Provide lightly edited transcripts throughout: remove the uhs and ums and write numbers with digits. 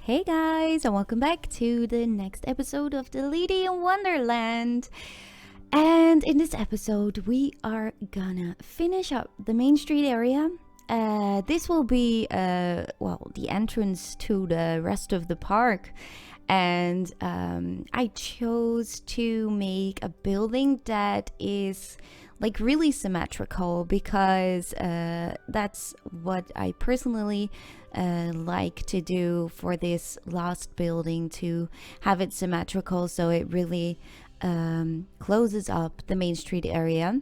Hey guys, and welcome back to the next episode of DeLady in Wonderland. And in this episode, we are gonna finish up the Main Street area. This will be, the entrance to the rest of the park. And I chose to make a building that is like really symmetrical because that's what I personally like to do for this last building, to have it symmetrical so it really closes up the Main Street area.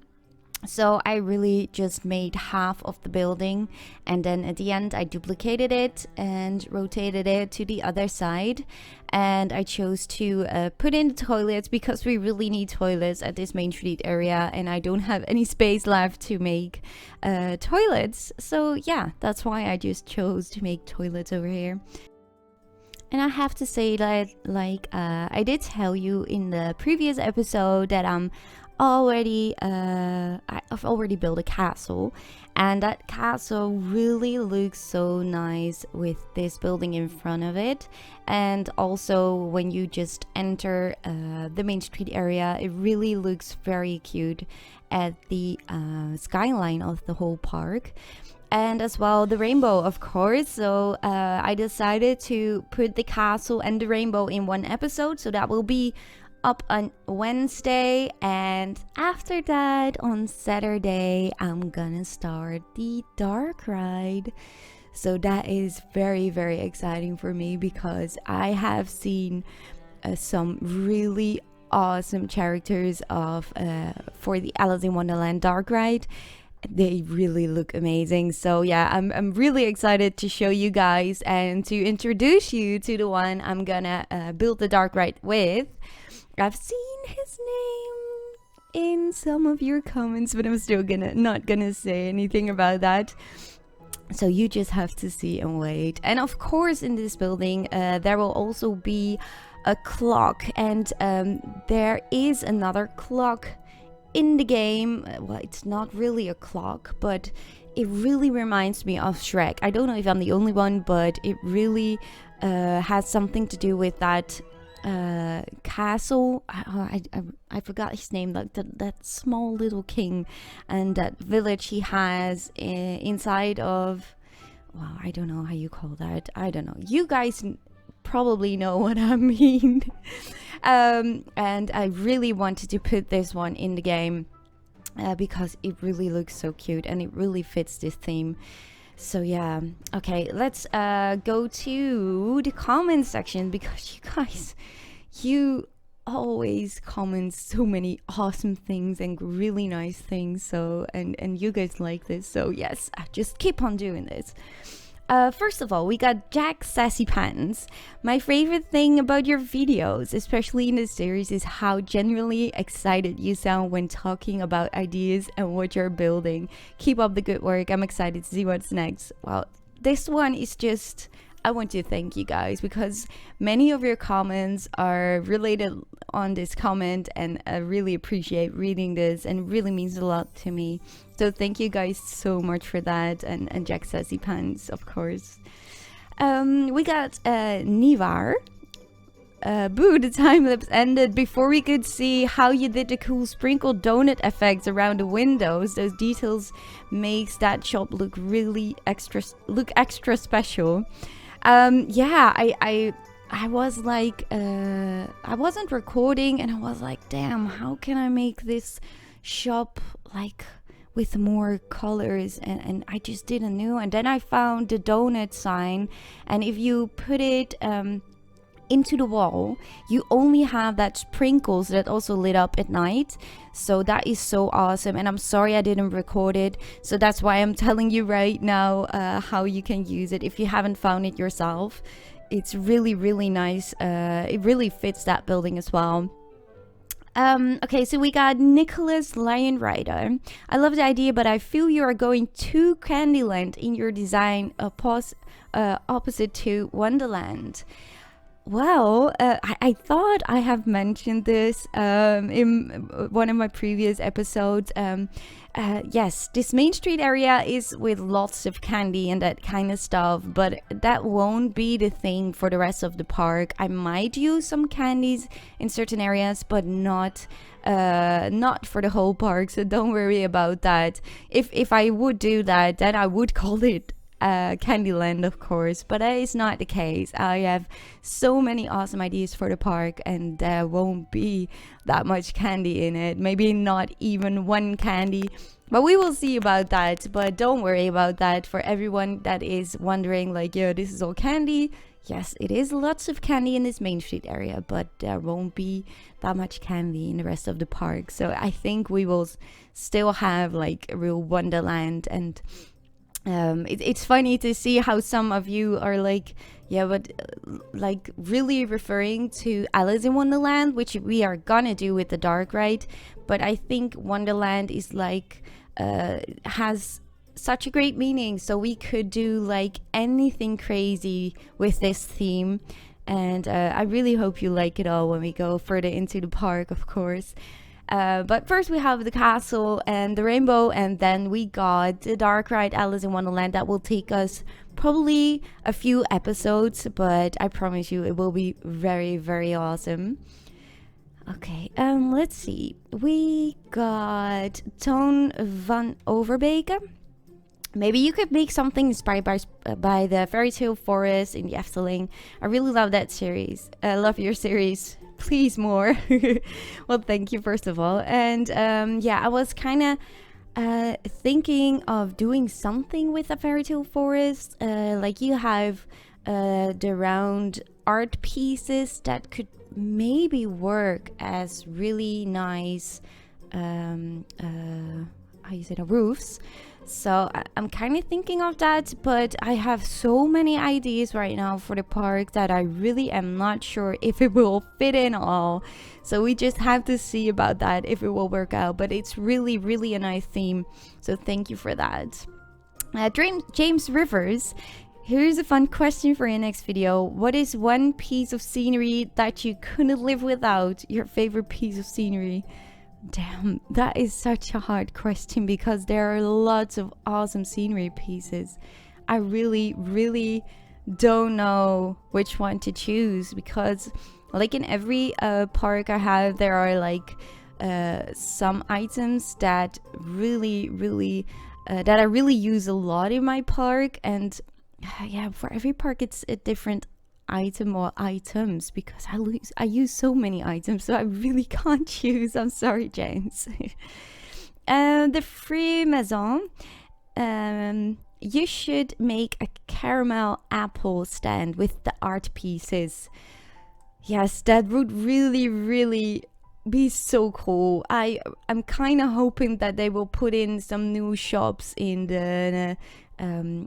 So I really just made half of the building, and then at the end I duplicated it and rotated it to the other side. And I chose to put in the toilets because we really need toilets at this Main Street area, and I don't have any space left to make toilets. So yeah, that's why I just chose to make toilets over here. And I have to say that, I did tell you in the previous episode that I've already built a castle, and that castle really looks so nice with this building in front of it. And also when you just enter the Main Street area, it really looks very cute at the skyline of the whole park. And as well the rainbow, of course. So I decided to put the castle and the rainbow in one episode, so that will be up on Wednesday, and after that on Saturday I'm gonna start the dark ride. So that is very, very exciting for me because I have seen some really awesome characters for the Alice in Wonderland dark ride. They really look amazing. So yeah, I'm really excited to show you guys and to introduce you to the one I'm gonna build the dark ride with. I've seen his name in some of your comments, but I'm still not gonna say anything about that. So you just have to see and wait. And of course, in this building, there will also be a clock, and there is another clock in the game. Well, it's not really a clock, but it really reminds me of Shrek. I don't know if I'm the only one, but it really has something to do with that castle. I forgot his name, like that small little king and that village he has inside of, well, I don't know how you call that. I don't know, you guys probably know what I mean. And I really wanted to put this one in the game because it really looks so cute and it really fits this theme. So yeah, okay, let's go to the comment section, because you guys, you always comment so many awesome things and really nice things. So and you guys like this, so yes, just keep on doing this. First of all, we got Jack Sassy Pants. My favorite thing about your videos, especially in this series, is how genuinely excited you sound when talking about ideas and what you're building. Keep up the good work. I'm excited to see what's next. Well, this one is just, I want to thank you guys because many of your comments are related on this comment, and I really appreciate reading this, and it really means a lot to me. So thank you guys so much for that, and Jack Sassy Pants, of course. We got Nivar. Boo, the time lapse ended before we could see how you did the cool sprinkled donut effects around the windows. Those details makes that shop look really extra special. Yeah, I was like, I wasn't recording, and I was like, damn, how can I make this shop like with more colors, and I just didn't know. And then I found the donut sign, and if you put it into the wall, you only have that sprinkles that also lit up at night. So that is so awesome, and I'm sorry I didn't record it, so that's why I'm telling you right now how you can use it if you haven't found it yourself. It's really, really nice. It really fits that building as well. Okay, so we got Nicholas Lion Rider. I love the idea, but I feel you are going too Candyland in your design, opposite to Wonderland. Well, I thought I have mentioned this in one of my previous episodes. Yes, this Main Street area is with lots of candy and that kind of stuff, but that won't be the thing for the rest of the park. I might use some candies in certain areas, but not for the whole park, so don't worry about that. If I would do that, then I would call it Candyland, of course, but that is not the case. I have so many awesome ideas for the park, and there won't be that much candy in it. Maybe not even one candy, but we will see about that. But don't worry about that. For everyone that is wondering, like, yeah, this is all candy. Yes, it is lots of candy in this Main Street area, but there won't be that much candy in the rest of the park. So I think we will still have like a real Wonderland. And it's funny to see how some of you are like, yeah, but like really referring to Alice in Wonderland, which we are gonna do with the dark ride. But I think Wonderland is like has such a great meaning, so we could do like anything crazy with this theme. And I really hope you like it all when we go further into the park, of course. But first we have the castle and the rainbow, and then we got the dark ride Alice in Wonderland. That will take us probably a few episodes, but I promise you it will be very, very awesome. Okay, let's see. We got Toon van Overbeke. Maybe you could make something inspired by the Fairytale forest in the Efteling. I really love that series. I love your series. Please more. Well, thank you first of all. And yeah, I was kind of thinking of doing something with the Fairytale forest. Like you have the round art pieces that could maybe work as really nice how you say the roofs. So I'm kind of thinking of that, but I have so many ideas right now for the park that I really am not sure if it will fit in all. So we just have to see about that, if it will work out. But it's really, really a nice theme. So thank you for that. James Rivers, here's a fun question for your next video. What is one piece of scenery that you couldn't live without? Your favorite piece of scenery? Damn, that is such a hard question because there are lots of awesome scenery pieces. I really, really don't know which one to choose because like in every park I have, there are like some items that really, really that I really use a lot in my park. And yeah, for every park it's a different item or items because I use so many items, so I really can't choose. I'm sorry, James. The Free Maison, you should make a caramel apple stand with the art pieces. Yes, that would really, really be so cool. I'm kind of hoping that they will put in some new shops in the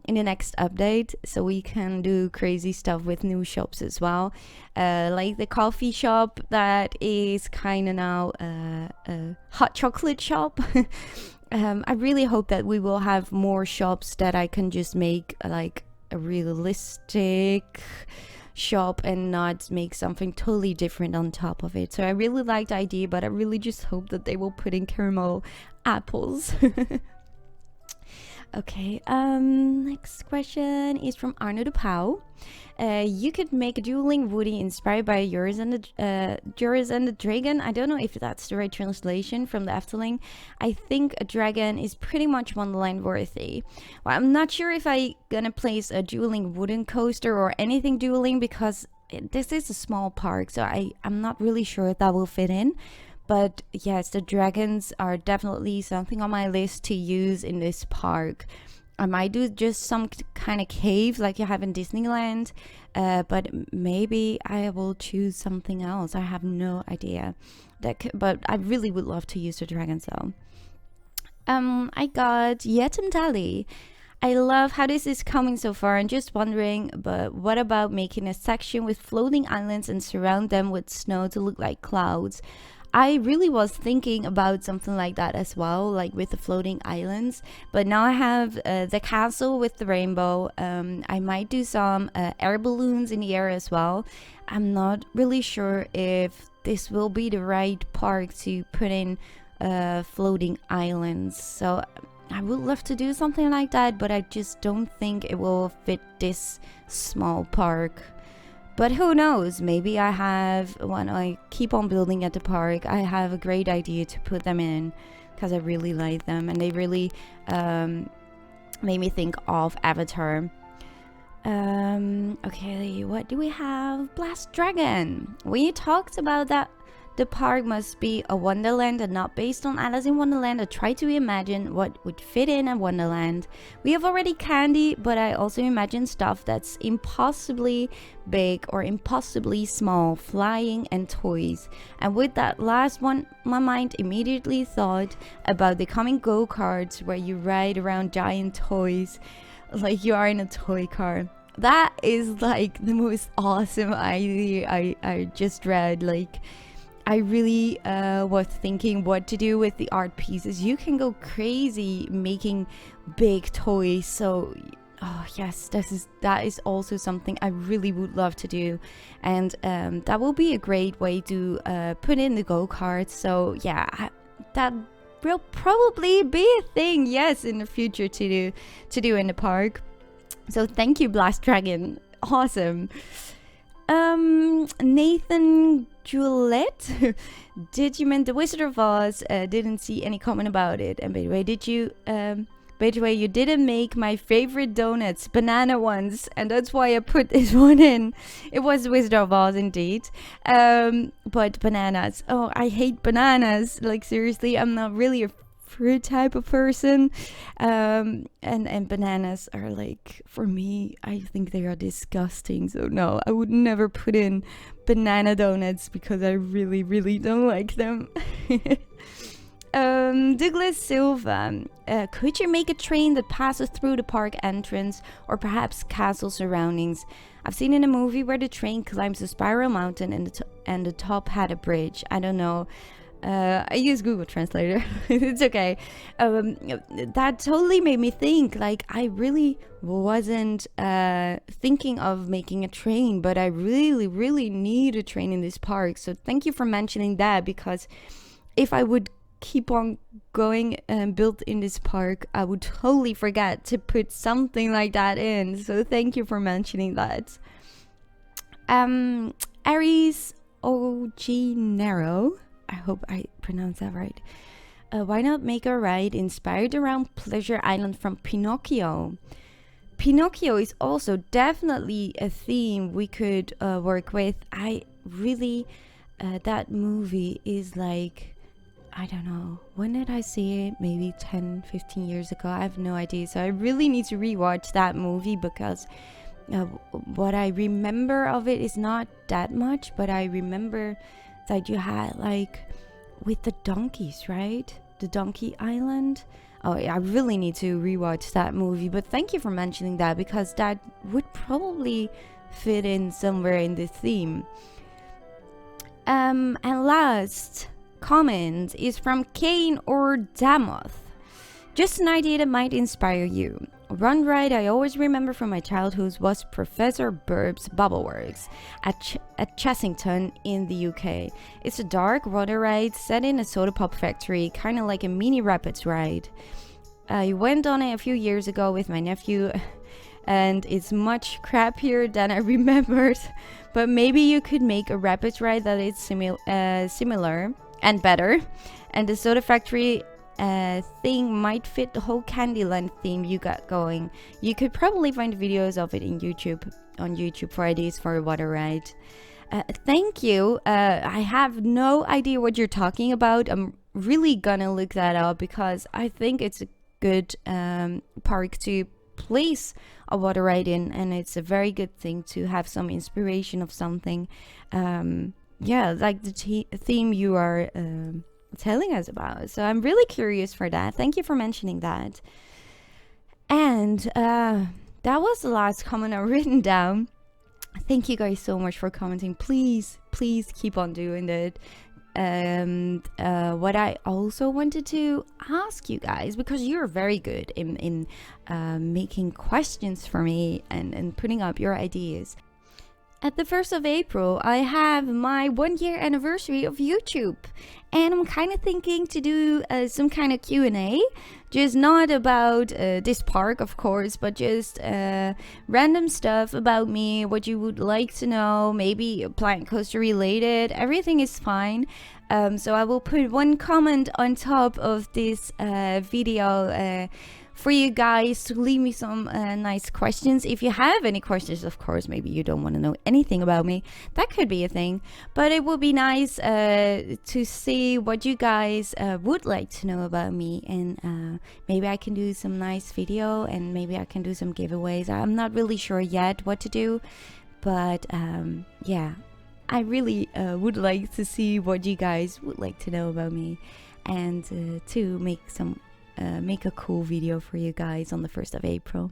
next update, so we can do crazy stuff with new shops as well, like the coffee shop that is kind of now a hot chocolate shop. I really hope that we will have more shops that I can just make like a realistic shop and not make something totally different on top of it. So I really like the idea, but I really just hope that they will put in caramel apples. Okay, next question is from Arno de Pauw. You could make a dueling Woody inspired by Joris and the Dragon. I don't know if that's the right translation from the Efteling. I think a dragon is pretty much Wonderland worthy. Well, I'm not sure if I gonna place a dueling wooden coaster or anything dueling because this is a small park, so I'm not really sure if that will fit in. But yes, the dragons are definitely something on my list to use in this park. I might do just some kind of cave like you have in Disneyland, but maybe I will choose something else. I have no idea. But I really would love to use the dragons though. I got Yetem Tali. I love how this is coming so far and just wondering, but what about making a section with floating islands and surround them with snow to look like clouds? I really was thinking about something like that as well, like with the floating islands. But now I have the castle with the rainbow. I might do some air balloons in the air as well. I'm not really sure if this will be the right park to put in floating islands. So I would love to do something like that, but I just don't think it will fit this small park. But who knows, maybe I have, when I keep on building at the park, I have a great idea to put them in, because I really like them and they really made me think of Avatar. Okay, what do we have? Blast Dragon. We talked about that the park must be a Wonderland and not based on Alice in Wonderland. I tried to imagine what would fit in a Wonderland. We have already candy, but I also imagine stuff that's impossibly big or impossibly small, flying and toys. And with that last one, my mind immediately thought about the coming go-karts where you ride around giant toys like you are in a toy car. That is like the most awesome idea I just read. Like, I really was thinking what to do with the art pieces. You can go crazy making big toys. So, oh yes, that is also something I really would love to do, and that will be a great way to put in the go-karts. So yeah, that will probably be a thing, yes, in the future to do in the park. So thank you, Blast Dragon. Awesome. Nathan Juliet, did you mean the Wizard of Oz? Didn't see any comment about it. And by the way, you didn't make my favorite donuts, banana ones, and that's why I put this one in. It was the Wizard of Oz indeed. But bananas. Oh, I hate bananas. Like, seriously, I'm not really a fruit type of person. And bananas are, like, for me, I think they are disgusting. So no, I would never put in banana donuts because I really, really don't like them. Douglas Silva, could you make a train that passes through the park entrance or perhaps castle surroundings? I've seen in a movie where the train climbs a spiral mountain and the top had a bridge. I don't know. I use Google Translator. It's okay. That totally made me think. Like, I really wasn't thinking of making a train, but I really, really need a train in this park. So thank you for mentioning that, because if I would keep on going and build in this park, I would totally forget to put something like that in. So thank you for mentioning that. Aries Oginero, I hope I pronounced that right. Why not make a ride inspired around Pleasure Island from Pinocchio? Pinocchio is also definitely a theme we could work with. I really, that movie is like, I don't know, when did I see it? Maybe 10-15 years ago. I have no idea. So I really need to rewatch that movie, because what I remember of it is not that much, but I remember that you had, like, with the donkeys, right? The Donkey Island. Oh, yeah, I really need to rewatch that movie. But thank you for mentioning that, because that would probably fit in somewhere in this theme. And last comment is from Kane or Damoth. Just an idea that might inspire you. One ride I always remember from my childhood was Professor Burb's Bubble Works at Chessington in the UK. It's a dark water ride set in a soda pop factory, kind of like a mini rapids ride. I went on it a few years ago with my nephew, and it's much crappier than I remembered. But maybe you could make a rapids ride that is similar and better. And the soda factory thing might fit the whole Candyland theme you got going. You could probably find videos of it on YouTube for ideas for a water ride. Thank you. I have no idea what you're talking about. I'm really gonna look that up, because I think it's a good park to place a water ride in, and it's a very good thing to have some inspiration of something. Yeah, like the theme you are telling us about. So I'm really curious for that. Thank you for mentioning that. And that was the last comment I've written down. Thank you guys so much for commenting. Please keep on doing that. what I also wanted to ask you guys, because you're very good in making questions for me and putting up your ideas. At the 1st of April, I have my 1-year anniversary of YouTube, and I'm kind of thinking to do some kind of Q&A, just not about this park, of course, but just random stuff about me, what you would like to know, maybe Planet Coaster related. Everything is fine. So I will put one comment on top of this video for you guys to leave me some nice questions. If you have any questions, of course, maybe you don't want to know anything about me, that could be a thing, but it would be nice to see what you guys would like to know about me, and maybe I can do some nice video, and maybe I can do some giveaways. I'm not really sure yet what to do, but yeah, I really would like to see what you guys would like to know about me, and to make a cool video for you guys on the 1st of April.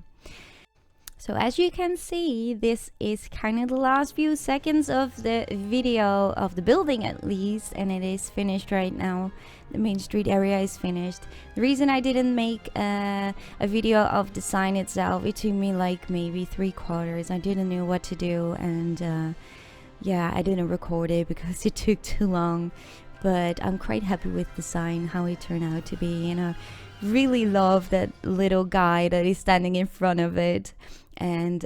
So as you can see, this is kind of the last few seconds of the video of the building, at least, and it is finished right now. The main street area is finished. The reason I didn't make a video of the sign itself, it took me like maybe 3/4. I didn't know what to do, and yeah, I didn't record it because it took too long. But I'm quite happy with the sign, how it turned out to be, and I really love that little guy that is standing in front of it. And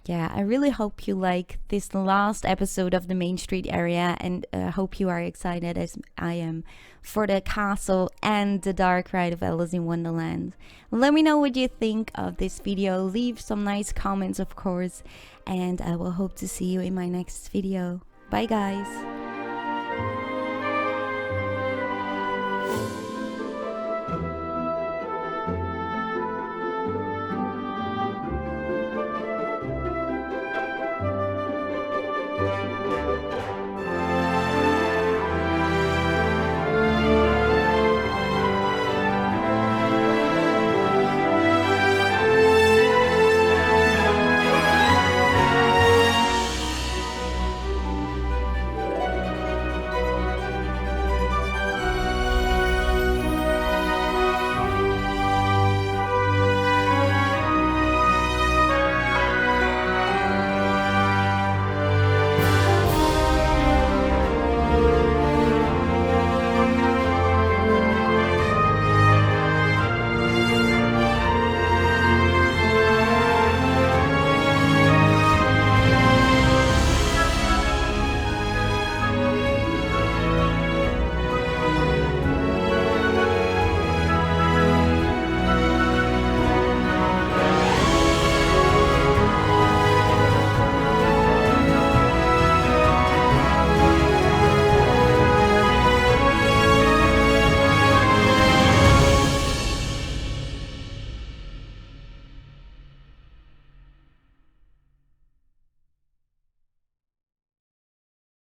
yeah, I really hope you like this last episode of the Main Street area, and hope you are excited as I am for the castle and the dark ride of Alice in Wonderland. Let me know what you think of this video. Leave some nice comments, of course, and I will hope to see you in my next video. Bye guys.